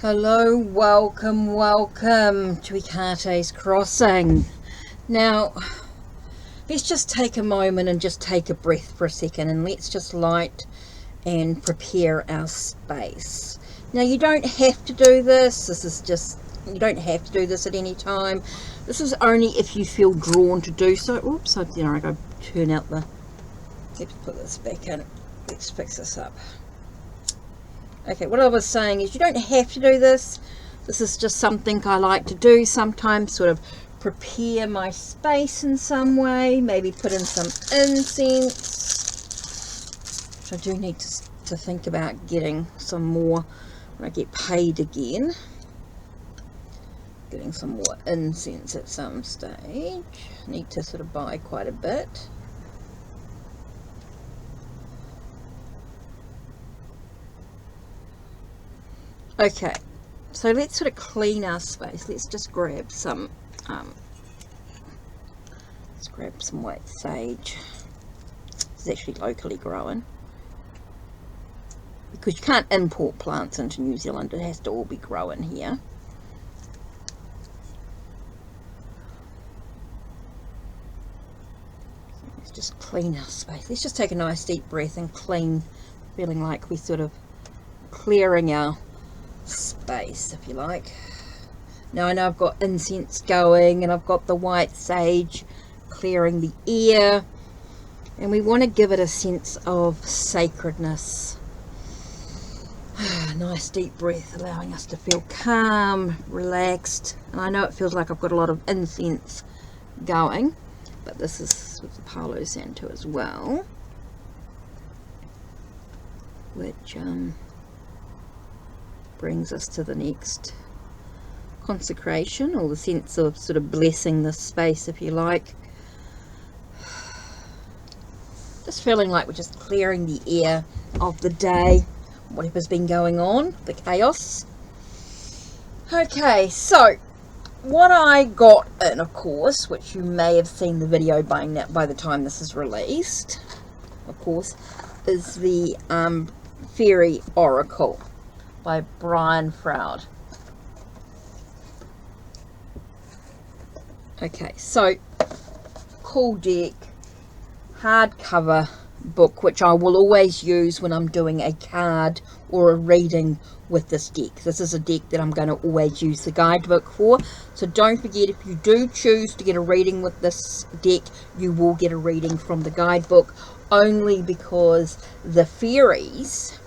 Hello, welcome to Ikate's Crossing. Now, let's just take a moment and just take a breath for a second, and let's just light and prepare our space. Now, you don't have to do this. You don't have to do this at any time. This is only if you feel drawn to do so. Oops, I go turn out the... Let's put this back in. Let's fix this up. Okay, what I was saying is you don't have to do this. This is just something I like to do sometimes, sort of prepare my space in some way, maybe put in some incense. Which I do need to think about getting some more when I get paid again. Getting some more incense at some stage. Need to sort of buy quite a bit. Okay, so let's sort of clean our space. Let's just grab some white sage. It's actually locally grown, because you can't import plants into New Zealand. It has to all be grown here. Let's just clean our space. Let's just take a nice deep breath and clean, feeling like we're sort of clearing our space, if you like. Now I know I've got incense going and I've got the white sage clearing the air, and we want to give it a sense of sacredness. Nice deep breath, allowing us to feel calm, relaxed. And I know it feels like I've got a lot of incense going, but this is with the Palo Santo as well, which brings us to the next consecration, or the sense of sort of blessing this space, if you like. Just feeling like we're just clearing the air of the day, whatever's been going on, the chaos. Okay, so what I got in, of course, which you may have seen the video by the time this is released, of course, is the Faeries Oracle by Brian Froud. Okay, so cool deck, hardcover book, which I will always use when I'm doing a card or a reading with this deck. This is a deck that I'm going to always use the guidebook for. So don't forget, if you do choose to get a reading with this deck, you will get a reading from the guidebook, only because the fairies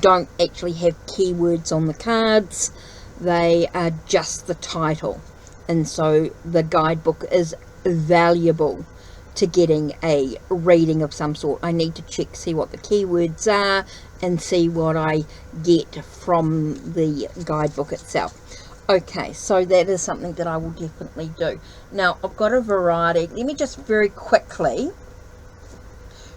don't actually have keywords on the cards. They are just the title, and so the guidebook is valuable to getting a reading of some sort. I need to see what the keywords are and see what I get from the guidebook itself. Okay, so that is something that I will definitely do. Now I've got a variety. Let me just very quickly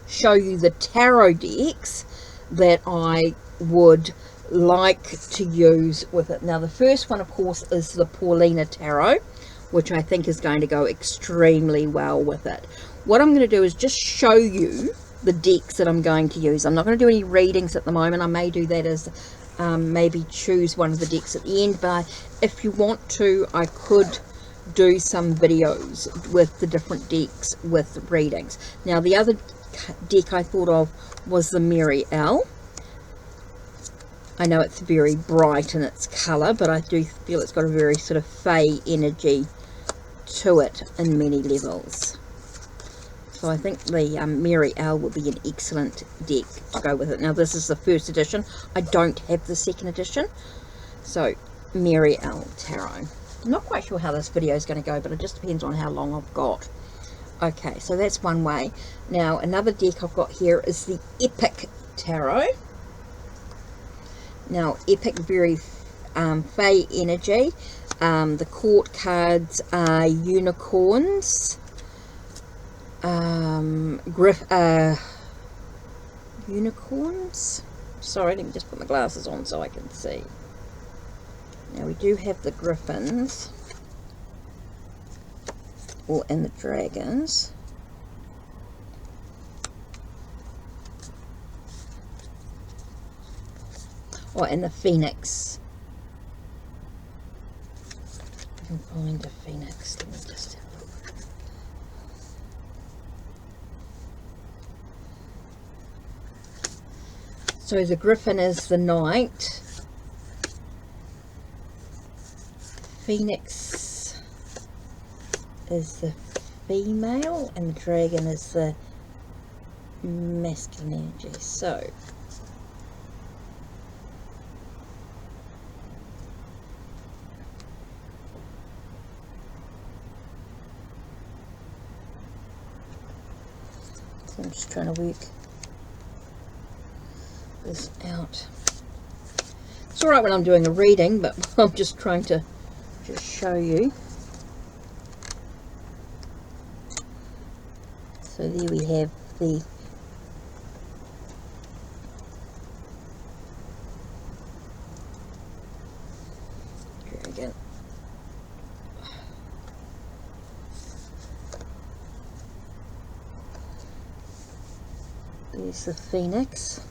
show you the tarot decks that I would like to use with it. Now the first one, of course, is the Paulina Tarot, which I think is going to go extremely well with it. What I'm going to do is just show you the decks that I'm going to use. I'm not going to do any readings at the moment. I may do that as maybe choose one of the decks at the end, but if you want to, I could do some videos with the different decks with readings. Now the other deck I thought of was the Mary L. I know it's very bright in its colour, but I do feel it's got a very sort of fae energy to it in many levels. So I think the Mary L will be an excellent deck to go with it. Now this is the first edition. I don't have the second edition. So Mary L Tarot. I'm not quite sure how this video is going to go, but it just depends on how long I've got. Okay, so that's one way. Now another deck I've got here is the Epic Tarot. Now Epic, very fae energy. The court cards are unicorns, unicorns. Sorry, let me just put my glasses on so I can see. Now we do have the griffins, and the dragons. and the phoenix find a phoenix. Let me just have a look. So the griffin is the knight. Phoenix is the female, and the dragon is the masculine energy. So I'm just trying to work this out. It's alright when I'm doing a reading, but I'm just trying to just show you. So there we have the dragon. There's the phoenix.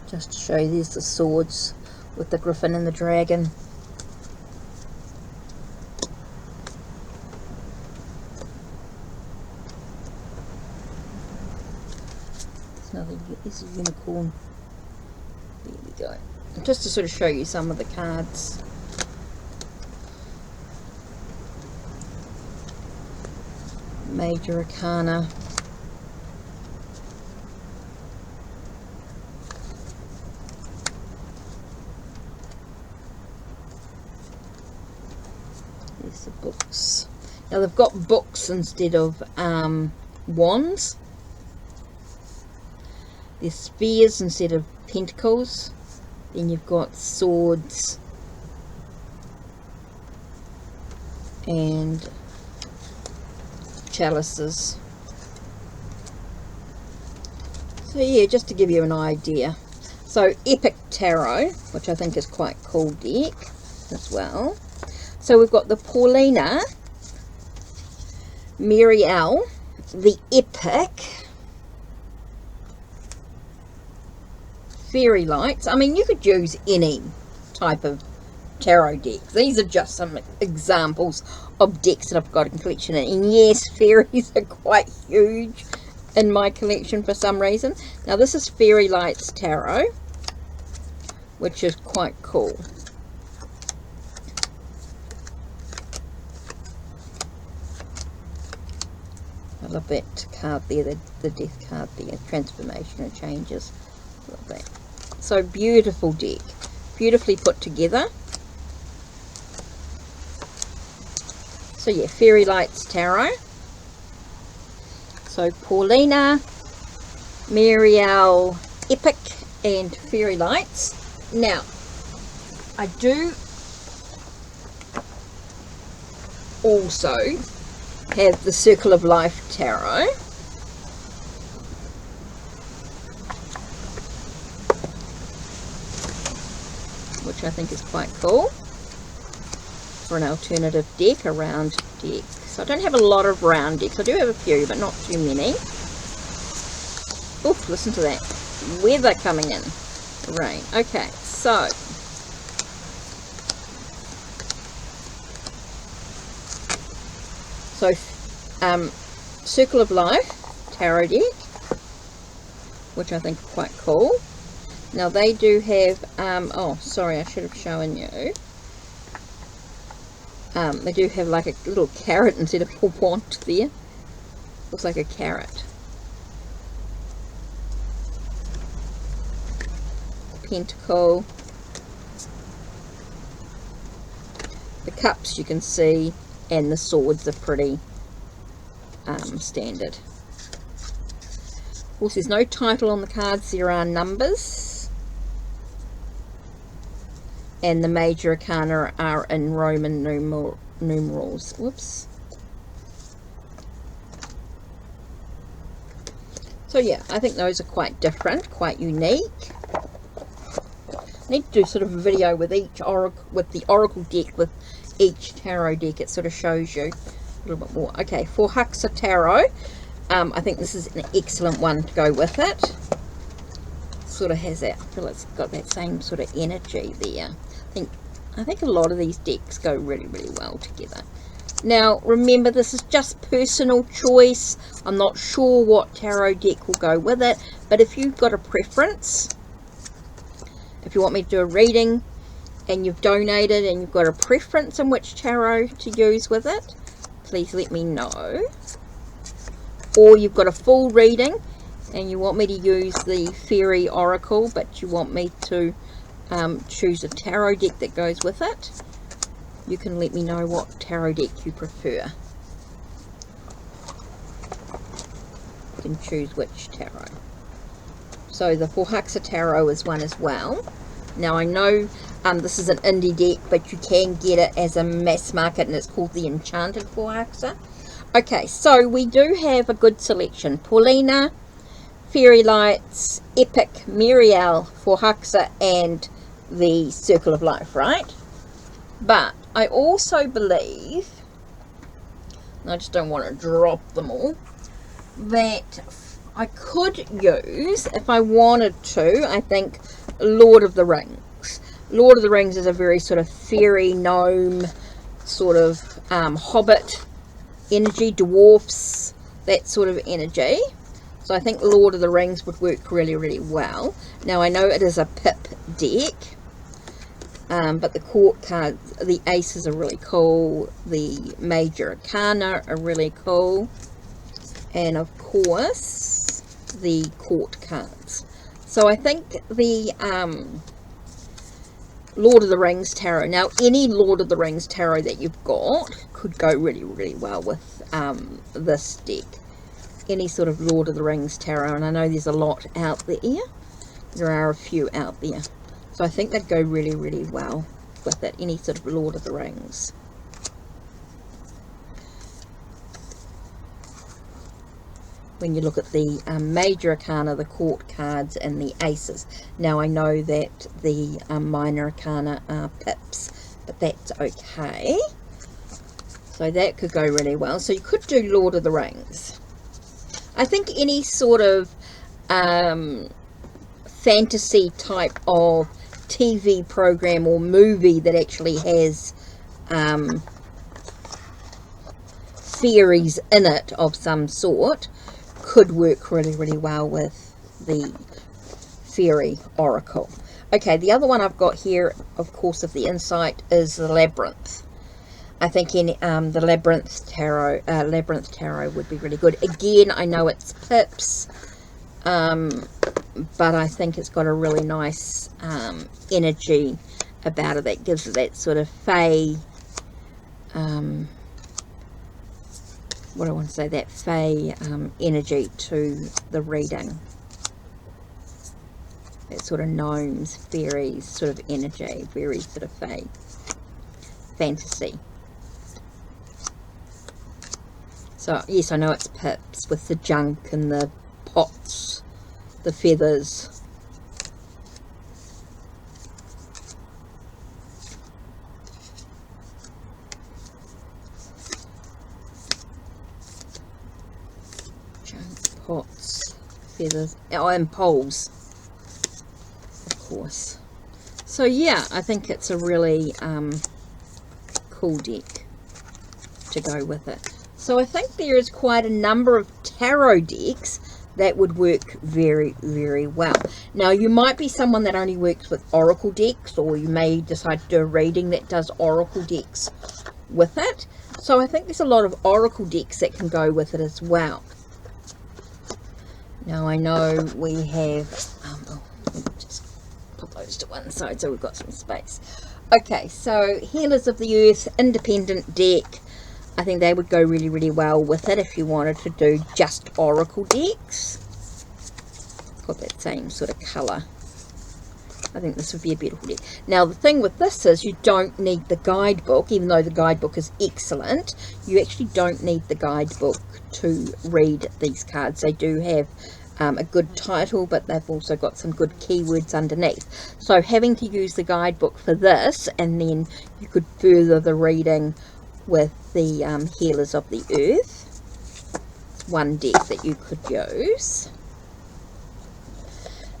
Just to show you, there's the swords with the griffin and the dragon. There's a unicorn. There we go. Just to sort of show you some of the cards. Major Arcana. There's the books. Now they've got books instead of wands. There's spears instead of pentacles. Then you've got swords and chalices. So yeah, just to give you an idea. So Epic Tarot, which I think is quite cool deck as well. So we've got the Paulina, Mary L, the Epic, Fairy Lights. I mean, you could use any type of tarot deck. These are just some examples of decks that I've got in collection. And yes, fairies are quite huge in my collection for some reason. Now this is Fairy Lights Tarot, which is quite cool. I love that card there, the death card there, transformation and changes. Love that. So beautiful deck, beautifully put together. So yeah, Fairy Lights Tarot. So Paulina, Marielle, Epic, and Fairy Lights. Now, I do also have the Circle of Life Tarot. Which I think is quite cool for an alternative deck, a round deck. So I don't have a lot of round decks. I do have a few, but not too many. Oof, listen to that. Weather coming in. Rain. Okay, so Circle of Life Tarot deck, which I think is quite cool. Now they do have, oh sorry, I should have shown you. They do have like a little carrot instead of a wand there. Looks like a carrot. Pentacle. The cups you can see, and the swords are pretty standard. Of course, there's no title on the cards, there are numbers. And the major arcana are in Roman numerals. Whoops. So yeah, I think those are quite different, quite unique. I need to do sort of a video with each oracle, with the oracle deck, with each tarot deck. It sort of shows you a little bit more. Okay, for Huxa Tarot, I think this is an excellent one to go with it. Sort of has that, I feel it's got that same sort of energy there. I think a lot of these decks go really, really well together. Now, remember, this is just personal choice. I'm not sure what tarot deck will go with it, but if you've got a preference, if you want me to do a reading and you've donated and you've got a preference in which tarot to use with it, please let me know. Or you've got a full reading and you want me to use the Fairy Oracle, but you want me to choose a tarot deck that goes with it, you can let me know what tarot deck you prefer. You can choose which tarot. So the Huxa Tarot is one as well. Now I know this is an indie deck, but you can get it as a mass market, and it's called the Enchanted Huxa. Okay, so we do have a good selection. Paulina, Fairy Lights, Epic, Muriel, Huxa, and the Circle of Life, right? But I also believe, and I just don't want to drop them all, that I could use, if I wanted to, I think Lord of the Rings. Lord of the Rings is a very sort of fairy, gnome, sort of hobbit energy, dwarfs, that sort of energy. So I think Lord of the Rings would work really, really well. Now I know it is a pip deck, but the court cards, the aces are really cool, the major arcana are really cool, and of course the court cards. So I think the Lord of the Rings tarot, now any Lord of the Rings tarot that you've got could go really, really well with this deck. Any sort of Lord of the Rings tarot, and I know there's a lot out there. There are a few out there. So I think they'd go really, really well with it. Any sort of Lord of the Rings. When you look at the major arcana, the court cards, and the aces. Now I know that the minor arcana are pips, but that's okay. So that could go really well. So you could do Lord of the Rings. I think any sort of fantasy type of TV program or movie that actually has fairies in it of some sort could work really, really well with the Fairy Oracle. Okay, the other one I've got here, of course, of the insight is the Labyrinth. I think in the Labyrinth Tarot would be really good. Again, I know it's pips, but I think it's got a really nice energy about it that gives it that sort of fae, what I want to say, that fae energy to the reading. That sort of gnomes, fairies sort of energy, very sort of fae fantasy. So, yes, I know it's pips with the junk and the pots, the feathers. Junk, pots, feathers, oh, and poles, of course. So, yeah, I think it's a really cool deck to go with it. So I think there is quite a number of tarot decks that would work very, very well. Now, you might be someone that only works with oracle decks, or you may decide to do a reading that does oracle decks with it. So I think there's a lot of oracle decks that can go with it as well. Now, I know we have, let me just put those to one side so we've got some space. Okay, so Healers of the Earth, independent deck. I think they would go really, really well with it if you wanted to do just oracle decks. It's got that same sort of colour. I think this would be a beautiful deck. Now, the thing with this is you don't need the guidebook, even though the guidebook is excellent. You actually don't need the guidebook to read these cards. They do have a good title, but they've also got some good keywords underneath. So having to use the guidebook for this, and then you could further the reading with the Healers of the Earth. One deck that you could use.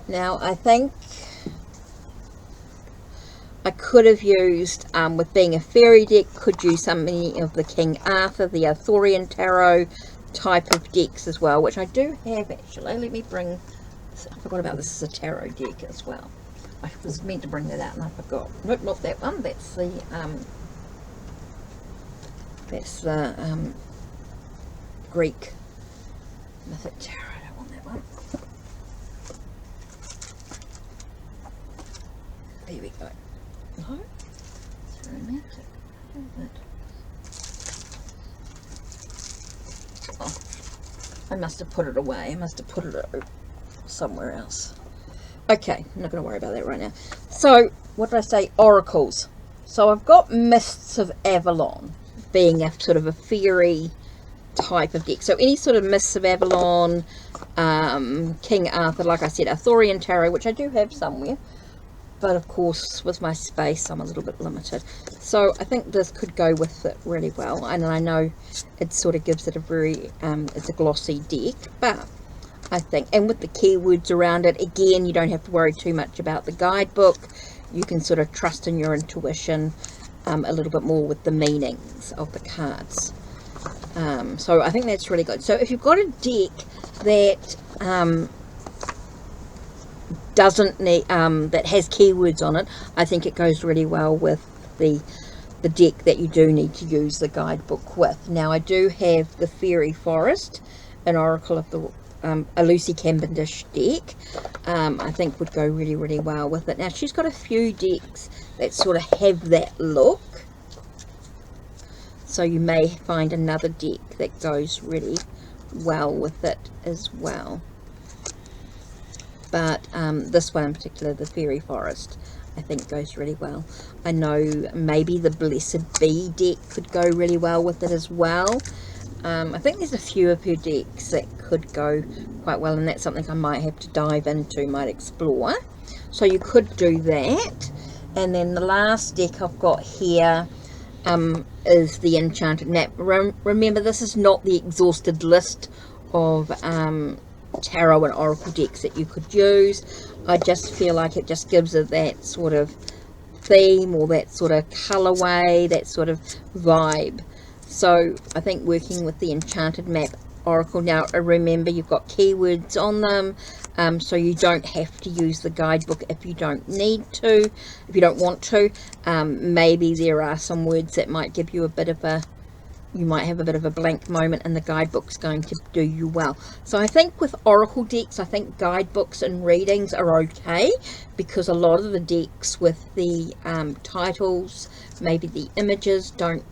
Now I think I could have used, with being a fairy deck, could use something of the King Arthur, the Arthurian Tarot type of decks as well, which I do have actually. Let me bring, I forgot about this is a tarot deck as well. I was meant to bring that out and I forgot. Nope, not that one. That's the Greek Mythic Tarot. I don't want that one. There we go. No, it's romantic. Oh, I must have put it away. I must have put it somewhere else. Okay, I'm not going to worry about that right now. So, what did I say? Oracles. So I've got Mists of Avalon, being a sort of a fairy type of deck. So any sort of Mists of Avalon, King Arthur, like I said, Arthurian Tarot, which I do have somewhere. But of course, with my space, I'm a little bit limited. So I think this could go with it really well. And I know it sort of gives it a very, it's a glossy deck. But I think, and with the keywords around it, again, you don't have to worry too much about the guidebook. You can sort of trust in your intuition a little bit more with the meanings of the cards. So I think that's really good. So if you've got a deck that doesn't need that has keywords on it, I think it goes really well with the deck that you do need to use the guidebook with. Now I do have the Fairy Forest, an Oracle of the a Lucy Cavendish deck. I think would go really, really well with it. Now she's got a few decks that sort of have that look, so you may find another deck that goes really well with it as well. But this one in particular, the Fairy Forest, I think goes really well. I know maybe the Blessed Bee deck could go really well with it as well. I think there's a few of her decks that could go quite well, and that's something I might have to dive into, might explore. So you could do that. And then the last deck I've got here is the Enchanted Map. Remember, this is not the exhausted list of tarot and oracle decks that you could use. I just feel like it just gives it that sort of theme, or that sort of colorway, that sort of vibe. So I think working with the Enchanted Map Oracle, now remember you've got keywords on them, so you don't have to use the guidebook if you don't need to, if you don't want to. Maybe there are some words that might give you a bit of a, you might have a bit of a blank moment, and the guidebook's going to do you well. So I think with oracle decks, I think guidebooks and readings are okay, because a lot of the decks with the titles, maybe the images, don't,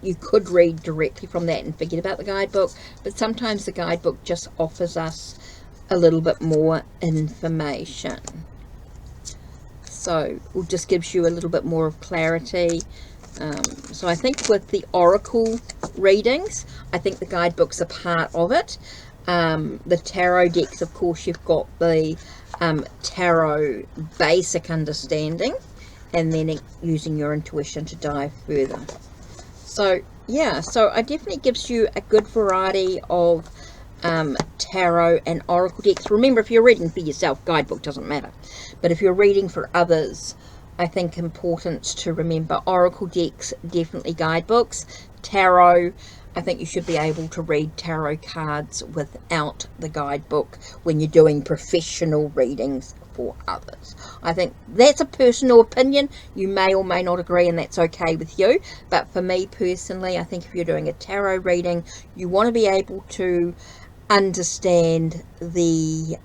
you could read directly from that and forget about the guidebook, but sometimes the guidebook just offers us a little bit more information. So it just gives you a little bit more of clarity. So I think with the oracle readings, I think the guidebook's a part of it. The tarot decks, of course, you've got the tarot basic understanding, and then using your intuition to dive further. So yeah, so it definitely gives you a good variety of tarot and oracle decks. Remember, if you're reading for yourself, guidebook doesn't matter, but if you're reading for others, I think importance to remember oracle decks, definitely guidebooks. Tarot, I think you should be able to read tarot cards without the guidebook when you're doing professional readings for others. I think that's a personal opinion. You may or may not agree, and that's okay with you. But for me personally, I think if you're doing a tarot reading, you want to be able to understand the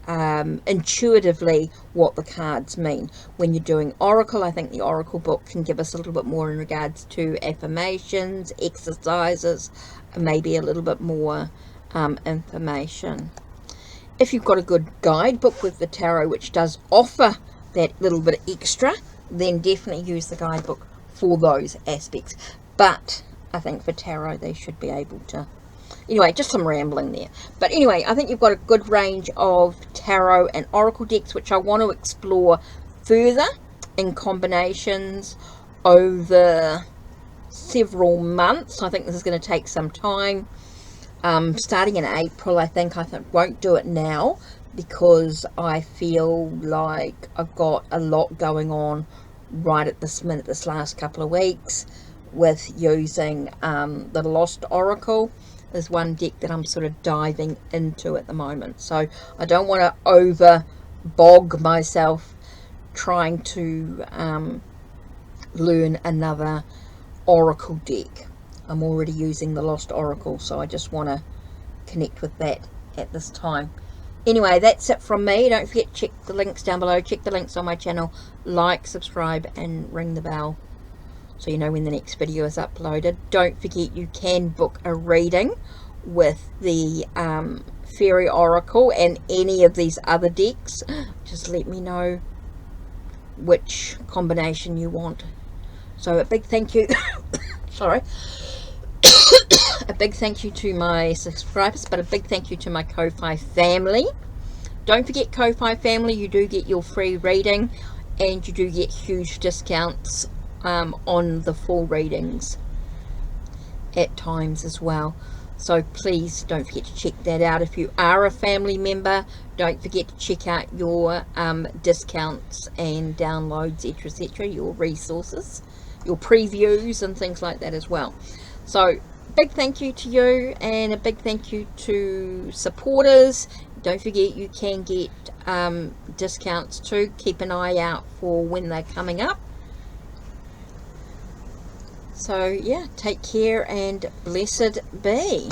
intuitively what the cards mean. When you're doing oracle, I think the oracle book can give us a little bit more in regards to affirmations, exercises, maybe a little bit more information. If you've got a good guidebook with the tarot, which does offer that little bit extra, then definitely use the guidebook for those aspects. But I think for tarot, they should be able to Anyway, just some rambling there. But anyway, I think you've got a good range of tarot and oracle decks, which I want to explore further in combinations over several months. I think this is going to take some time. Starting in April, I think won't do it now because I feel like I've got a lot going on right at this minute, this last couple of weeks, with using the Lost Oracle is one deck that I'm sort of diving into at the moment. So I don't want to over bog myself trying to learn another oracle deck. I'm already using the Lost Oracle, so I just want to connect with that at this time. Anyway, that's it from me. Don't forget to check the links down below, check the links on my channel, like, subscribe and ring the bell so you know when the next video is uploaded. Don't forget you can book a reading with the Fairy Oracle and any of these other decks. Just let me know which combination you want. So a big thank you sorry a big thank you to my subscribers, but a big thank you to my Ko-Fi family. Don't forget, Ko-Fi family, you do get your free reading and you do get huge discounts on the full readings at times as well. So please don't forget to check that out. If you are a family member, don't forget to check out your discounts and downloads, etc., your resources, your previews and things like that as well. So big thank you to you, and a big thank you to supporters. Don't forget you can get discounts too. Keep an eye out for when they're coming up. So yeah, take care and blessed be.